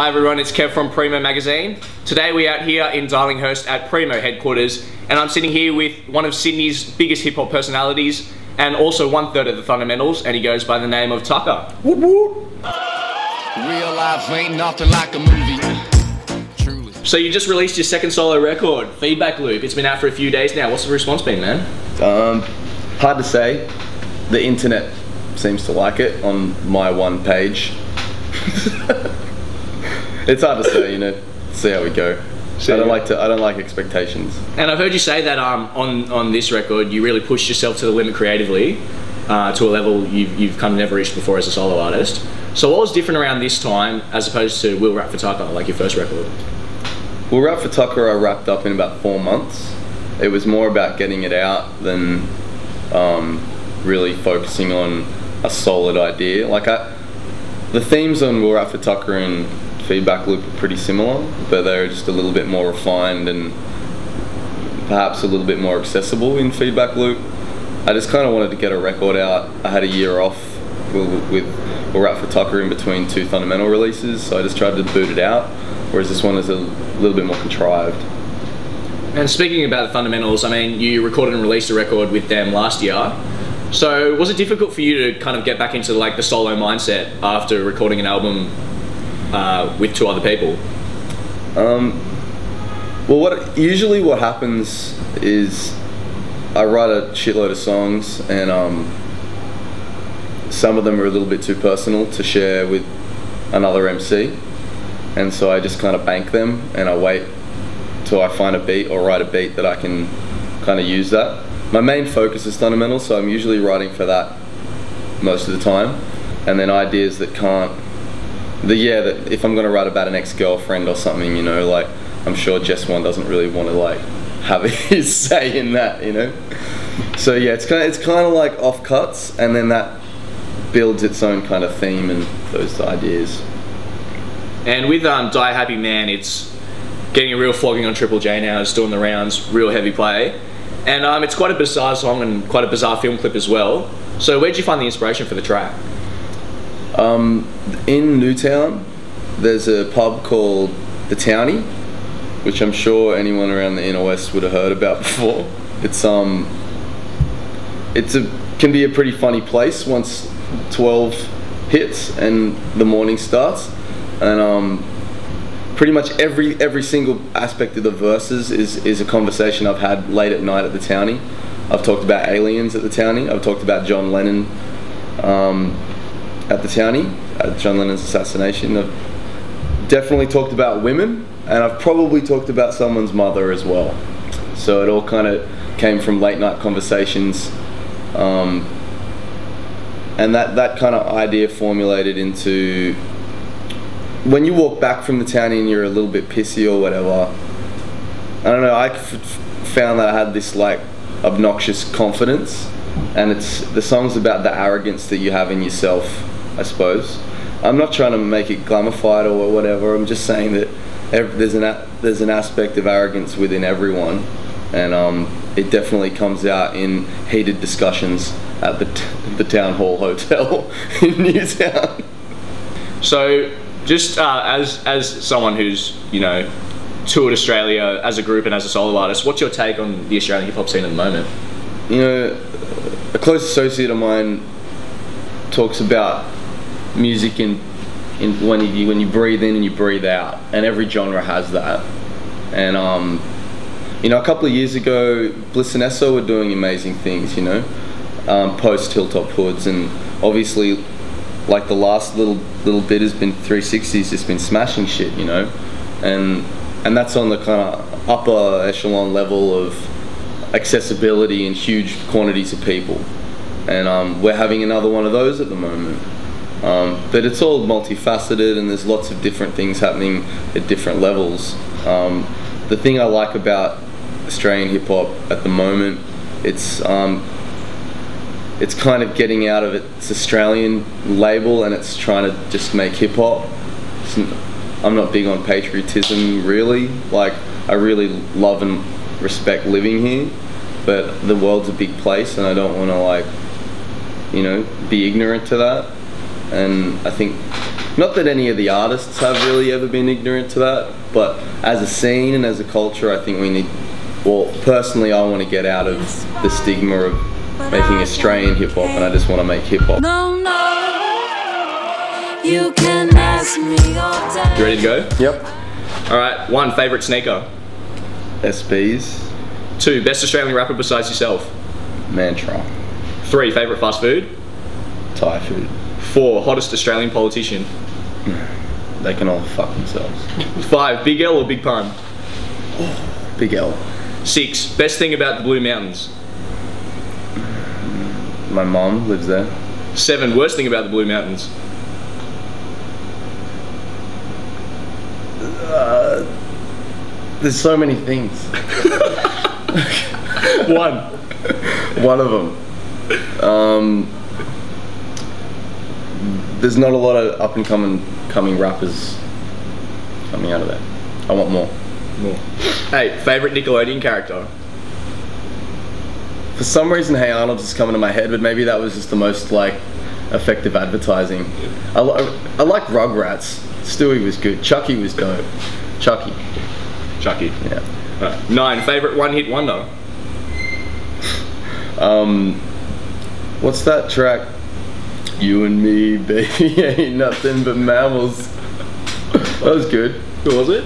Hi everyone, it's Kev from Primo magazine. Today we're out here in Darlinghurst at Primo headquarters, and I'm sitting here with one of Sydney's biggest hip hop personalities and also 1/3 of the Fundamentals, and he goes by the name of Tuka. Whoop whoop. Real life ain't nothing like a movie. Truly. So you just released your second solo record, Feedback Loop. It's been out for a few days now. What's the response been, man? Hard to say. The internet seems to like it on my one page. It's hard to say, you know. See how we go. I don't like expectations. And I've heard you say that on this record, you really pushed yourself to the limit creatively, to a level you've kind of never reached before as a solo artist. So what was different around this time as opposed to We'll Rap for Tuka, like your first record? We'll Rap for Tuka I wrapped up in about 4 months. It was more about getting it out than really focusing on a solid idea. The themes on We'll Rap for Tuka and Feedback Loop are pretty similar, but they're just a little bit more refined and perhaps a little bit more accessible in Feedback Loop. I just kind of wanted to get a record out. I had a year off with We'll Rap for Tuka in between 2 Fundamental releases, so I just tried to boot it out, whereas this one is a little bit more contrived. And speaking about the Fundamentals, I mean, you recorded and released a record with them last year. So was it difficult for you to kind of get back into like the solo mindset after recording an album with 2 other people? Well, usually what happens is I write a shitload of songs, and some of them are a little bit too personal to share with another MC, and so I just kind of bank them and I wait till I find a beat or write a beat that I can kind of use that. My main focus is Fundamental, so I'm usually writing for that most of the time, and then ideas that can't, that if I'm going to write about an ex-girlfriend or something, you know, like I'm sure Jess One doesn't really want to like have his say in that, you know. So yeah, it's kind of like offcuts, and then that builds its own kind of theme and those ideas. And with Die Happy Man, it's getting a real flogging on Triple J now. It's doing the rounds, real heavy play, and it's quite a bizarre song and quite a bizarre film clip as well. So where'd you find the inspiration for the track? In Newtown, there's a pub called the Townie, which I'm sure anyone around the inner west would have heard about before. Can be a pretty funny place once 12 hits and the morning starts, and pretty much every single aspect of the verses is a conversation I've had late at night at the Townie. I've talked about aliens at the Townie. I've talked about John Lennon at the Townie, at John Lennon's assassination. I've definitely talked about women, and I've probably talked about someone's mother as well. So it all kind of came from late night conversations, and that kind of idea formulated into when you walk back from the Townie and you're a little bit pissy or whatever. I don't know, I found that I had this like obnoxious confidence, and the song's about the arrogance that you have in yourself, I suppose. I'm not trying to make it glamified or whatever. I'm just saying that there's an aspect of arrogance within everyone, and it definitely comes out in heated discussions at the Town Hall Hotel in Newtown. So just as someone who's, you know, toured Australia as a group and as a solo artist, what's your take on the Australian hip hop scene at the moment? You know, a close associate of mine talks about music when you breathe in and you breathe out, and every genre has that. And you know, a couple of years ago, Bliss and Esso were doing amazing things, you know, post Hilltop Hoods, and obviously like the last little bit has been 360's just been smashing shit, you know, and that's on the kind of upper echelon level of accessibility and huge quantities of people, and we're having another one of those at the moment, but it's all multifaceted and there's lots of different things happening at different levels. The thing I like about Australian hip hop at the moment, it's kind of getting out of its Australian label and it's trying to just make hip hop. I'm not big on patriotism really. Like, I really love and respect living here, but the world's a big place and I don't want to, like, you know, be ignorant to that. And I think Not that any of the artists have really ever been ignorant to that, but as a scene and as a culture, I think we need, well, personally I want to get out of the stigma of making Australian hip-hop, and I just want to make hip-hop. No, you can ask me all day. You ready to go? Yep. Alright, 1, favourite sneaker. SBs. 2, best Australian rapper besides yourself. Mantra. 3, favourite fast food. Thai food. 4, hottest Australian politician. They can all fuck themselves. 5, Big L or Big Pun. Big L. 6, best thing about the Blue Mountains. My mom lives there. 7, worst thing about the Blue Mountains. There's so many things. 1. One of them. There's not a lot of up and coming rappers coming out of there. I want more. Hey, favourite Nickelodeon character. For some reason, Hey Arnold's just coming to my head, but maybe that was just the most like effective advertising. I like Rugrats. Stewie was good. Chucky was dope. Chucky. Yeah. 9, favourite one-hit wonder. What's that track? You and me, baby, ain't nothing but mammals. That was good. Who was it?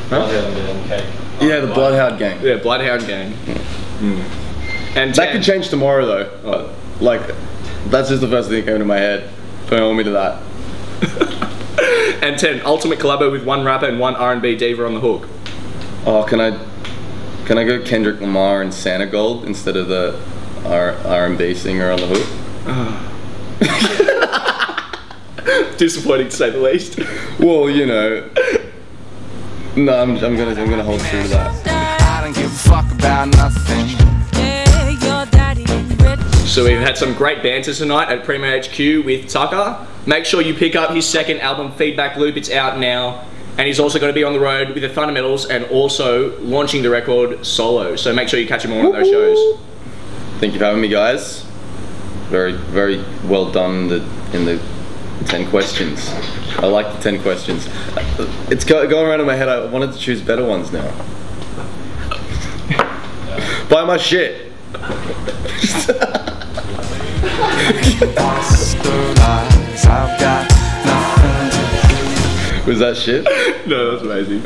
Huh? Yeah, the Bloodhound Gang. Yeah, Bloodhound Gang. And 10, That could change tomorrow though. Like, that's just the first thing that came to my head. Don't hold me to that. And 10, ultimate collabo with one rapper and one R&B diva on the hook. Oh, can I go Kendrick Lamar and Santa Gold instead of the R&B singer on the hook? Disappointing to say the least. Well, you know. No, I'm gonna hold true to that. I don't give a fuck about nothing. Yeah, your daddy rich. So we've had some great banter tonight at Primo HQ with Tuka. Make sure you pick up his second album, Feedback Loop. It's out now. And he's also going to be on the road with the Fundamentals and also launching the record solo. So make sure you catch him on one of those shows. Thank you for having me, guys. Very, very well done in the 10 questions. I like the 10 questions. It's going around in my head. I wanted to choose better ones now. Buy my shit. Was that shit? No, that's amazing.